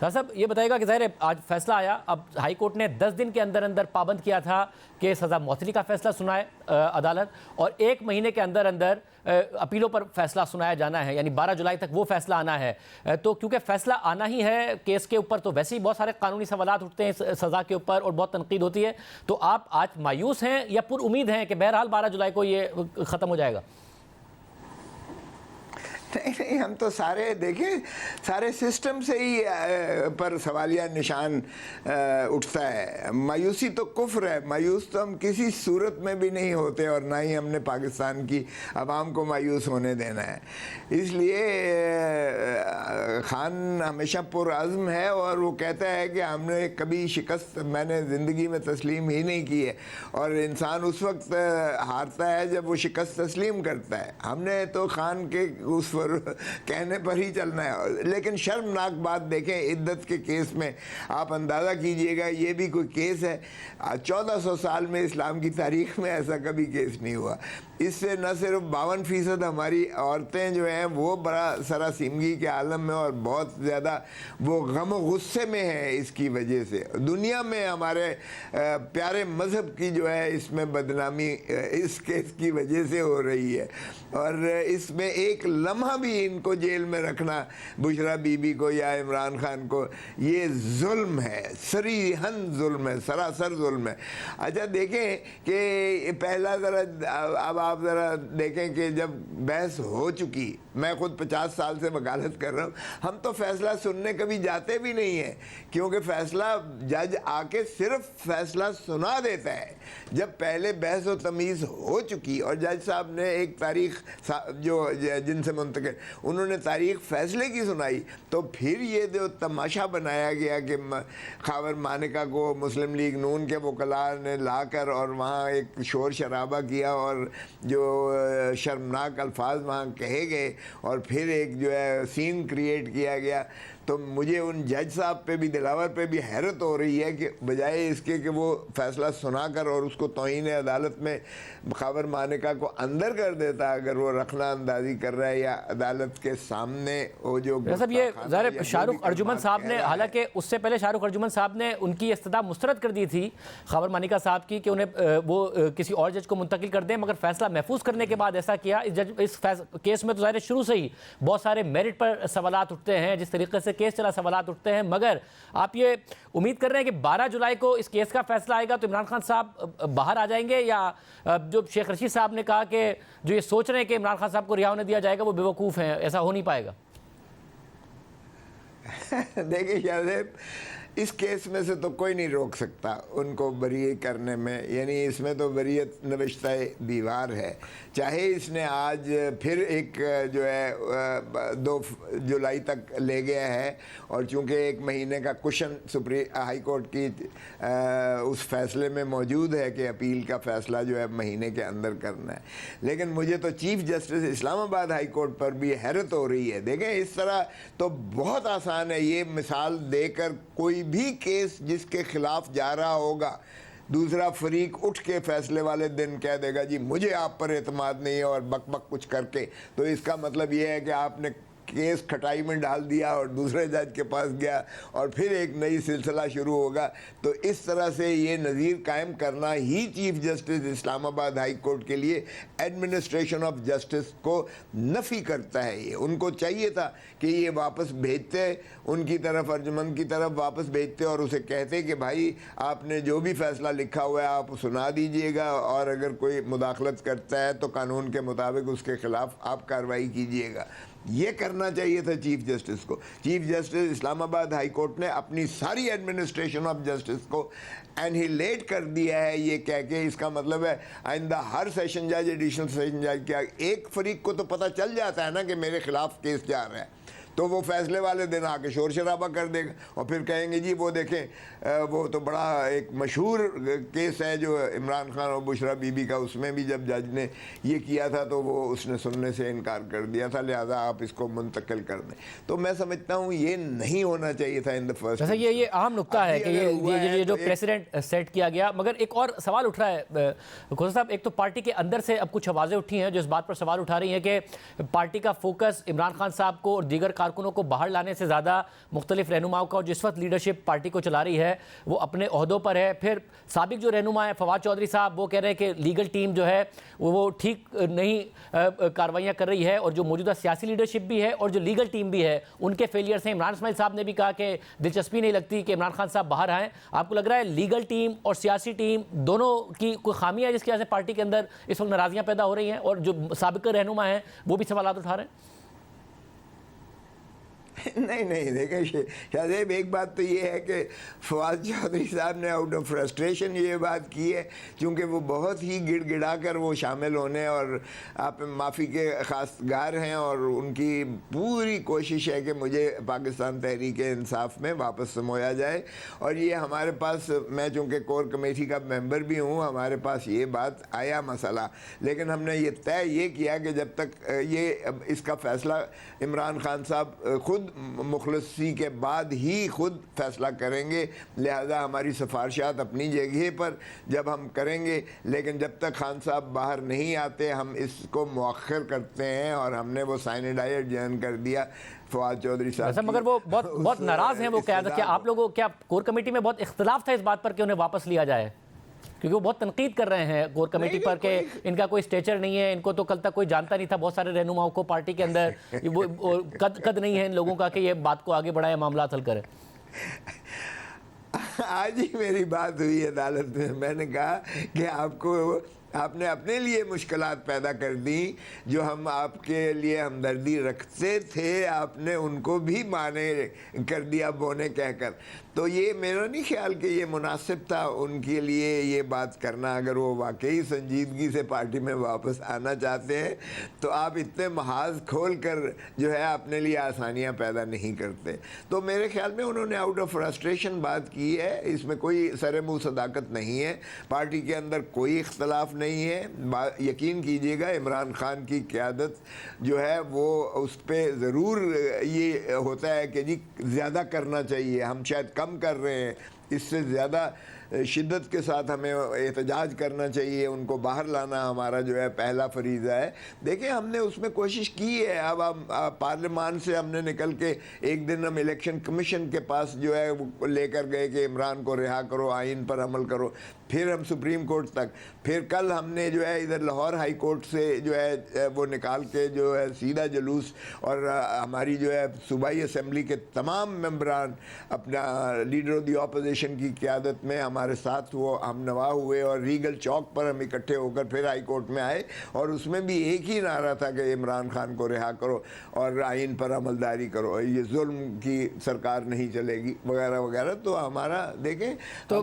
صاحب یہ بتائے گا کہ ظاہر ہے آج فیصلہ آیا، اب ہائی کورٹ نے 10 دن کے اندر اندر پابند کیا تھا کہ سزا معطلی کا فیصلہ سنائے عدالت، اور 1 مہینے کے اندر اندر اپیلوں پر فیصلہ سنایا جانا ہے، یعنی 12 جولائی تک وہ فیصلہ آنا ہے۔ تو کیونکہ فیصلہ آنا ہی ہے کیس کے اوپر، تو ویسے ہی بہت سارے قانونی سوالات اٹھتے ہیں سزا کے اوپر اور بہت تنقید ہوتی ہے، تو آپ آج مایوس ہیں یا پر امید ہیں کہ بہرحال 12 جولائی کو یہ ختم ہو جائے گا؟ نہیں، ہم تو سارے دیکھیں، سارے سسٹم سے ہی پر سوالیہ نشان اٹھتا ہے۔ مایوسی تو کفر ہے، مایوس تو ہم کسی صورت میں بھی نہیں ہوتے، اور نہ ہی ہم نے پاکستان کی عوام کو مایوس ہونے دینا ہے۔ اس لیے خان ہمیشہ پرعزم ہے، اور وہ کہتا ہے کہ ہم نے کبھی شکست میں نے زندگی میں تسلیم ہی نہیں کی ہے، اور انسان اس وقت ہارتا ہے جب وہ شکست تسلیم کرتا ہے۔ ہم نے تو خان کے اس کہنے پر ہی چلنا ہے۔ لیکن شرمناک بات دیکھیں، عدت کے کیس میں آپ اندازہ کیجئے گا، یہ بھی کوئی کیس ہے 1400 سال میں اسلام کی تاریخ میں ایسا کبھی کیس نہیں ہوا۔ اس سے نہ صرف 52% ہماری عورتیں جو ہیں وہ بڑا سراسیمگی کے عالم میں اور بہت زیادہ وہ غم و غصے میں ہیں اس کی وجہ سے۔ دنیا میں ہمارے پیارے مذہب کی جو ہے اس میں بدنامی اس کیس کی وجہ سے ہو رہی ہے، اور اس میں ایک لمحہ بھی ان کو جیل میں رکھنا، بشرا بی بی کو یا عمران خان کو، یہ ظلم ہے، صریحاً ظلم ہے، سراسر ظلم ہے۔ اچھا دیکھیں کہ پہلا ذرا اب آپ ذرا دیکھیں کہ جب بحث ہو چکی، میں خود 50 سال سے وکالت کر رہا ہوں، ہم تو فیصلہ سننے کبھی جاتے بھی نہیں ہیں، کیونکہ فیصلہ جج آ کے صرف فیصلہ سنا دیتا ہے۔ جب پہلے بحث و تمیز ہو چکی اور جج صاحب نے ایک تاریخ جو جن سے منتقل انہوں نے تاریخ فیصلے کی سنائی، تو پھر یہ جو تماشا بنایا گیا کہ خاور مانیکا کو مسلم لیگ نون کے وکلاء نے لا کر اور وہاں ایک شور شرابہ کیا، اور جو شرمناک الفاظ وہاں کہے گئے، اور پھر ایک جو ہے سین کریٹ کیا گیا، تو مجھے ان جج صاحب پہ بھی، دلاور پہ بھی حیرت ہو رہی ہے کہ بجائے اس کے کہ وہ فیصلہ سنا کر اور اس کو توہین عدالت میں خاور مانیکا کو اندر کر دیتا، اگر وہ رخنہ اندازی کر رہا ہے یا عدالت کے سامنے وہ جو صاحب یہ ظاہر شاہ رخ ارجمن صاحب نے، حالانکہ اس سے پہلے شاہ رخ ارجمن صاحب نے ان کی استدعا مسترد کر دی تھی خاور مانیکا صاحب کی کہ انہیں وہ کسی اور جج کو منتقل کر دیں، مگر فیصلہ محفوظ کرنے کے بعد ایسا کیا۔ اس کیس میں تو ظاہر شروع سے ہی بہت سارے میرٹ پر سوالات اٹھتے ہیں، جس طریقے سے کیس چلا سوالات اٹھتے ہیں، مگر آپ یہ امید کر رہے ہیں کہ 12 جولائی کو اس کیس کا فیصلہ آئے گا تو عمران خان صاحب باہر آ جائیں گے، یا جو شیخ رشید صاحب نے کہا کہ جو یہ سوچ رہے ہیں کہ عمران خان صاحب کو رہا ہونے دیا جائے گا وہ بیوقوف ہیں، ایسا ہو نہیں پائے گا؟ دیکھیں شاہ صاحب، اس کیس میں سے تو کوئی نہیں روک سکتا ان کو بری کرنے میں، یعنی اس میں تو بریت نوشتہ دیوار ہے۔ چاہے اس نے آج پھر ایک جو ہے 2 جولائی تک لے گیا ہے، اور چونکہ 1 مہینے کا کشن ہائی کورٹ کی اس فیصلے میں موجود ہے کہ اپیل کا فیصلہ جو ہے مہینے کے اندر کرنا ہے، لیکن مجھے تو چیف جسٹس اسلام آباد ہائی کورٹ پر بھی حیرت ہو رہی ہے۔ دیکھیں اس طرح تو بہت آسان ہے یہ مثال دے کر، کوئی بھی کیس جس کے خلاف جا رہا ہوگا، دوسرا فریق اٹھ کے فیصلے والے دن کہہ دے گا جی مجھے آپ پر اعتماد نہیں ہے، اور بک بک کچھ کر کے، تو اس کا مطلب یہ ہے کہ آپ نے کیس کھٹائی میں ڈال دیا اور دوسرے جج کے پاس گیا، اور پھر ایک نئی سلسلہ شروع ہوگا۔ تو اس طرح سے یہ نظیر قائم کرنا ہی چیف جسٹس اسلام آباد ہائی کورٹ کے لیے ایڈمنسٹریشن آف جسٹس کو نفی کرتا ہے۔ یہ ان کو چاہیے تھا کہ یہ واپس بھیجتے ان کی طرف، ارجمن کی طرف واپس بھیجتے، اور اسے کہتے کہ بھائی آپ نے جو بھی فیصلہ لکھا ہوا ہے آپ سنا دیجئے گا، اور اگر کوئی مداخلت کرتا ہے تو قانون کے مطابق اس کے خلاف آپ کارروائی کیجئے گا۔ یہ کرنا چاہیے تھا چیف جسٹس کو۔ چیف جسٹس اسلام آباد ہائی کورٹ نے اپنی ساری ایڈمنسٹریشن آف جسٹس کو انہیلیٹ کر دیا ہے، یہ کہہ کے اس کا مطلب ہے آئندہ ہر سیشن جج، ایڈیشنل سیشن جج کیا، ایک فریق کو تو پتہ چل جاتا ہے نا کہ میرے خلاف کیس جا رہا ہے، تو وہ فیصلے والے دن آ کے شور شرابہ کر دے گا، اور پھر کہیں گے جی وہ دیکھیں وہ تو بڑا ایک مشہور کیس ہے جو عمران خان اور بشرا بی بی کا، اس میں بھی جب جج نے یہ کیا تھا تو وہ اس نے سننے سے انکار کر دیا تھا، لہٰذا آپ اس کو منتقل کر دیں۔ تو میں سمجھتا ہوں یہ نہیں ہونا چاہیے تھا ان دا فرسٹ۔ جیسے یہ اہم نقطہ ہے کہ یہ جو پریسیڈنٹ سیٹ کیا گیا، مگر ایک اور سوال اٹھ رہا ہے کھوسا صاحب، ایک تو پارٹی کے اندر سے اب کچھ آوازیں اٹھی ہیں جو اس بات پر سوال اٹھا رہی ہیں کہ پارٹی کا فوکس عمران خان صاحب کو اور دیگر کارکنوں کو باہر لانے سے زیادہ مختلف رہنماؤں کا، اور جس وقت لیڈرشپ پارٹی کو چلا رہی ہے وہ اپنے عہدوں پر ہے. پھر سابق جو رہنما ہیں فواد چودھری صاحب، وہ کہہ رہے ہیں کہ لیگل ٹیم جو ہے وہ ٹھیک نہیں کاروائیاں کر رہی ہے، اور جو موجودہ سیاسی لیڈرشپ بھی ہے اور جو لیگل ٹیم بھی ہے ان کے فیلئر سے. عمران اسماعیل صاحب نے بھی کہا کہ دلچسپی نہیں لگتی کہ عمران خان صاحب باہر آئیں. آپ کو لگ رہا ہے لیگل ٹیم اور سیاسی ٹیم دونوں کی کوئی خامی ہے جس کی وجہ سے پارٹی کے اندر اس وقت ناراضیاں پیدا ہو رہی ہیں، اور جو سابق رہنما ہیں وہ بھی سوالات اٹھا رہے ہیں؟ نہیں دیکھیں شاہزیب، ایک بات تو یہ ہے کہ فواد چودھری صاحب نے آؤٹ آف فرسٹریشن یہ بات کی ہے، چونکہ وہ بہت ہی گڑ گڑا کر وہ شامل ہونے اور آپ معافی کے خواستگار ہیں، اور ان کی پوری کوشش ہے کہ مجھے پاکستان تحریک انصاف میں واپس سمویا جائے. اور یہ ہمارے پاس، میں چونکہ کور کمیٹی کا ممبر بھی ہوں، ہمارے پاس یہ بات آیا مسئلہ، لیکن ہم نے یہ طے یہ کیا کہ جب تک یہ اس کا فیصلہ عمران خان صاحب خود مخلصی کے بعد ہی خود فیصلہ کریں گے، لہذا ہماری سفارشات اپنی جگہ پر جب ہم کریں گے، لیکن جب تک خان صاحب باہر نہیں آتے ہم اس کو مؤخر کرتے ہیں. اور ہم نے وہ سائنڈائر جوائن کر دیا فواد چودھری صاحب. مگر وہ بہت ناراض ہیں، وہ قیادت. کیا آپ لوگوں کیا کور کمیٹی میں بہت اختلاف تھا اس بات پر کہ انہیں واپس لیا جائے؟ کیونکہ وہ بہت تنقید کر رہے ہیں کور کمیٹی پر کہ ان کا کوئی سٹیچر نہیں ہے، ان کو تو کل تک کوئی جانتا نہیں تھا، بہت سارے رہنماؤں کو پارٹی کے اندر قد نہیں ہے ان لوگوں کا کہ یہ بات کو آگے بڑھائے، معاملات حل کرے. آج ہی میری بات ہوئی عدالت میں نے کہا کہ آپ نے اپنے لیے مشکلات پیدا کر دی، جو ہم آپ کے لیے ہمدردی رکھتے تھے آپ نے ان کو بھی مانے کر دیا بونے کہہ کر. تو یہ میرا نہیں خیال کہ یہ مناسب تھا ان کے لیے یہ بات کرنا. اگر وہ واقعی سنجیدگی سے پارٹی میں واپس آنا چاہتے ہیں تو آپ اتنے محاذ کھول کر جو ہے اپنے لیے آسانیاں پیدا نہیں کرتے. تو میرے خیال میں انہوں نے آؤٹ آف فرسٹریشن بات کی ہے، اس میں کوئی سر منہ صداقت نہیں ہے. پارٹی کے اندر کوئی اختلاف نہیں ہے. یقین کیجئے گا عمران خان کی قیادت جو ہے وہ اس پہ ضرور یہ ہوتا ہے کہ جی زیادہ کرنا چاہیے، ہم شاید کم کر رہے ہیں، اس سے زیادہ شدت کے ساتھ ہمیں احتجاج کرنا چاہیے، ان کو باہر لانا ہمارا جو ہے پہلا فریضہ ہے. دیکھیں ہم نے اس میں کوشش کی ہے. اب ہم پارلیمان سے ہم نے نکل کے ایک دن ہم الیکشن کمیشن کے پاس جو ہے وہ لے کر گئے کہ عمران کو رہا کرو، آئین پر عمل کرو. پھر ہم سپریم کورٹ تک، پھر کل ہم نے جو ہے ادھر لاہور ہائی کورٹ سے جو ہے وہ نکال کے جو ہے سیدھا جلوس، اور ہماری جو ہے صوبائی اسمبلی کے تمام ممبران اپنا لیڈر آف دی اپوزیشن کی قیادت میں ہمارے ساتھ وہ ہم نوا ہوئے، اور ریگل چوک پر ہم اکٹھے ہو کر پھر ہائی کورٹ میں آئے، اور اس میں بھی ایک ہی نعرہ تھا کہ عمران خان کو رہا کرو اور آئین پر عملداری کرو، یہ ظلم کی سرکار نہیں چلے گی وغیرہ وغیرہ. تو ہمارا دیکھیں تو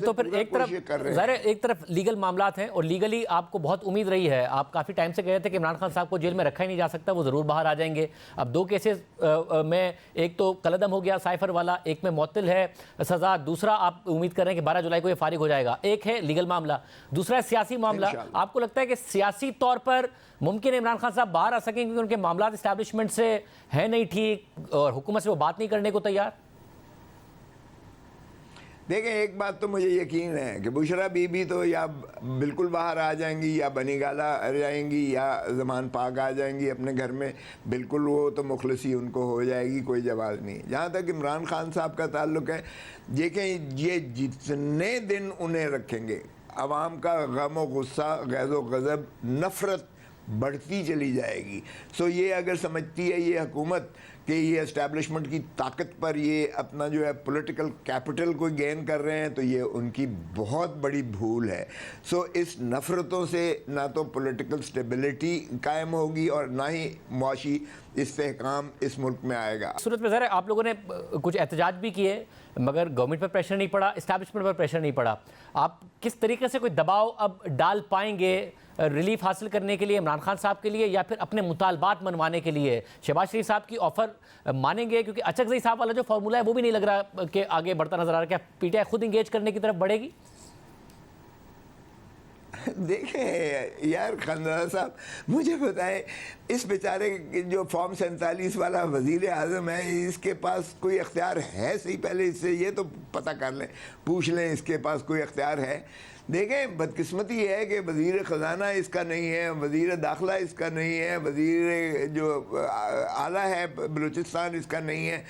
تو پھر ایک طرف لیگل معاملات ہیں، اور لیگلی آپ کو بہت امید رہی ہے. آپ کافی ٹائم سے کہہ رہے تھے کہ عمران خان صاحب کو جیل میں رکھا ہی نہیں جا سکتا، وہ ضرور باہر آ جائیں گے. اب دو کیسز میں، ایک تو کلعدم ہو گیا سائفر والا، ایک میں معطل ہے سزا، دوسرا آپ امید کر رہے ہیں کہ 12 جولائی کو یہ فارغ ہو جائے گا. ایک ہے لیگل معاملہ، دوسرا ہے سیاسی معاملہ. آپ کو لگتا ہے کہ سیاسی طور پر ممکن ہے عمران خان صاحب باہر آ سکیں کیونکہ ان کے معاملات اسٹیبلشمنٹ سے ہیں نہیں ٹھیک، اور حکومت سے وہ بات نہیں کرنے کو تیار؟ دیکھیں ایک بات تو مجھے یقین ہے کہ بشرا بی بی تو یا بالکل باہر آ جائیں گی، یا بنی گالہ آ جائیں گی، یا زمان پاک آ جائیں گی اپنے گھر میں. بالکل وہ تو مخلصی ان کو ہو جائے گی، کوئی جواز نہیں. جہاں تک عمران خان صاحب کا تعلق ہے، دیکھیں یہ جتنے دن انہیں رکھیں گے عوام کا غم و غصہ، غیظ و غضب، نفرت بڑھتی چلی جائے گی. سو یہ اگر سمجھتی ہے یہ حکومت کہ یہ اسٹیبلشمنٹ کی طاقت پر یہ اپنا جو ہے پولیٹیکل کیپٹل کو گین کر رہے ہیں، تو یہ ان کی بہت بڑی بھول ہے. سو اس نفرتوں سے نہ تو پولیٹیکل سٹیبلٹی قائم ہوگی اور نہ ہی معاشی استحکام اس ملک میں آئے گا. صورت میں ظاہر ہے آپ لوگوں نے کچھ احتجاج بھی کیے، مگر گورنمنٹ پر پریشر نہیں پڑا، اسٹیبلشمنٹ پر پریشر نہیں پڑا. آپ کس طریقے سے کوئی دباؤ اب ڈال پائیں گے ریلیف حاصل کرنے کے لیے عمران خان صاحب کے لیے، یا پھر اپنے مطالبات منوانے کے لیے؟ شہباز شریف صاحب کی آفر مانیں گے؟ کیونکہ اچکزئی صاحب والا جو فارمولہ ہے وہ بھی نہیں لگ رہا کہ آگے بڑھتا نظر آ رہا. کیا پی ٹی آئی خود انگیج کرنے کی طرف بڑھے گی؟ دیکھیں یار خندزادہ صاحب، مجھے بتائیں اس بیچارے جو فارم 47 والا وزیر اعظم ہے، اس کے پاس کوئی اختیار ہے؟ صحیح پہلے اس سے یہ تو پتہ کر لیں، پوچھ لیں اس کے پاس کوئی اختیار ہے. دیکھیں بدقسمتی یہ ہے کہ وزیر خزانہ اس کا نہیں ہے، وزیر داخلہ اس کا نہیں ہے، وزیر جو اعلیٰ ہے بلوچستان اس کا نہیں ہے،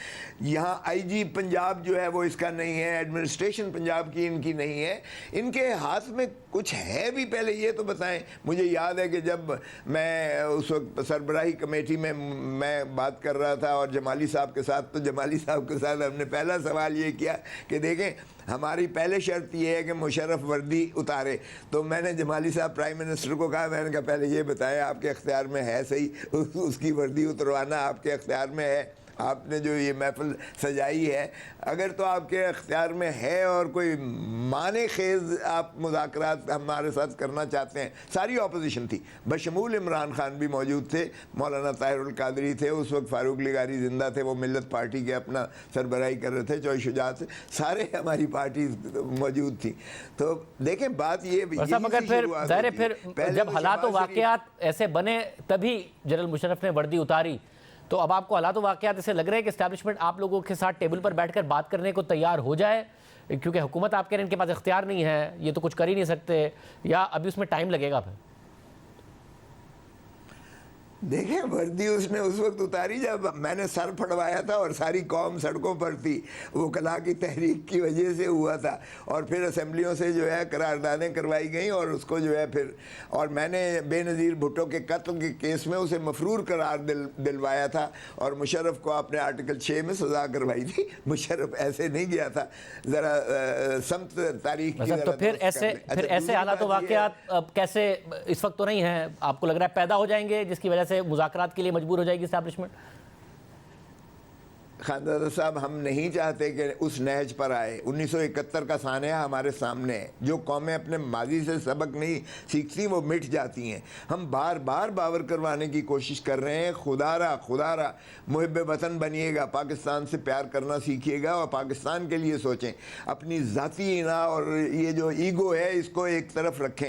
یہاں آئی جی پنجاب جو ہے وہ اس کا نہیں ہے، ایڈمنسٹریشن پنجاب کی ان کی نہیں ہے، ان کے ہاتھ میں کچھ ہے بھی پہلے یہ تو بتائیں۔ مجھے یاد ہے کہ جب میں اس وقت سربراہی کمیٹی میں بات کر رہا تھا اور جمالی صاحب کے ساتھ، تو جمالی صاحب کے ساتھ ہم نے پہلا سوال یہ کیا کہ دیکھیں ہماری پہلے شرط یہ ہے کہ مشرف وردی اتارے، تو میں نے جمالی صاحب پرائم منسٹر کو کہا، میں نے کہا پہلے یہ بتائیں آپ کے اختیار میں ہے صحیح اس کی وردی اتروانا آپ کے اختیار میں ہے؟ آپ نے جو یہ محفل سجائی ہے اگر تو آپ کے اختیار میں ہے اور کوئی معنی خیز آپ مذاکرات ہمارے ساتھ کرنا چاہتے ہیں۔ ساری اپوزیشن تھی، بشمول عمران خان بھی موجود تھے، مولانا طاہر القادری تھے، اس وقت فاروق لغاری زندہ تھے، وہ ملت پارٹی کے اپنا سربراہی کر رہے تھے، چوئی شجاعت سے سارے ہماری پارٹی موجود تھی۔ تو دیکھیں بات یہ مگر پھر جب حالات و واقعات ایسے بنے تبھی جنرل مشرف نے وردی اتاری، تو اب آپ کو حالات و واقعات ایسے لگ رہے ہیں کہ اسٹیبلشمنٹ آپ لوگوں کے ساتھ ٹیبل پر بیٹھ کر بات کرنے کو تیار ہو جائے، کیونکہ حکومت آپ کہہ رہے ہیں ان کے پاس اختیار نہیں ہے، یہ تو کچھ کر ہی نہیں سکتے، یا ابھی اس میں ٹائم لگے گا پھر؟ دیکھیں وردی اس نے اس وقت اتاری جب میں نے سر پھڑوایا تھا اور ساری قوم سڑکوں پر تھی، وہ کلا کی تحریک کی وجہ سے ہوا تھا، اور پھر اسمبلیوں سے جو ہے قراردادیں کروائی گئیں اور اس کو جو ہے پھر، اور میں نے بے نظیر بھٹو کے قتل کے کیس میں اسے مفرور قرار دلوایا تھا، اور مشرف کو آپ نے آرٹیکل 6 میں سزا کروائی تھی۔ مشرف ایسے نہیں گیا تھا، ذرا سمت تاریخ کی تو پھر ایسے حالات و واقعات کیسے اس وقت تو نہیں ہیں، آپ کو لگ رہا ہے پیدا ہو جائیں گے جس کی وجہ سے مذاکرات کے لیے مجبور ہو جائے گی اسٹیبلشمنٹ؟ خاندان صاحب ہم نہیں چاہتے کہ اس نہج پر آئے۔ 1971 کا سانحہ ہمارے سامنے ہے، جو قومیں اپنے ماضی سے سبق نہیں سیکھتی وہ مٹ جاتی ہیں۔ ہم بار بار باور کروانے کی کوشش کر رہے ہیں، خدا را محب وطن بنیے گا، پاکستان سے پیار کرنا سیکھیے گا اور پاکستان کے لیے سوچیں، اپنی ذاتی انا اور یہ جو ایگو ہے اس کو ایک طرف رکھیں۔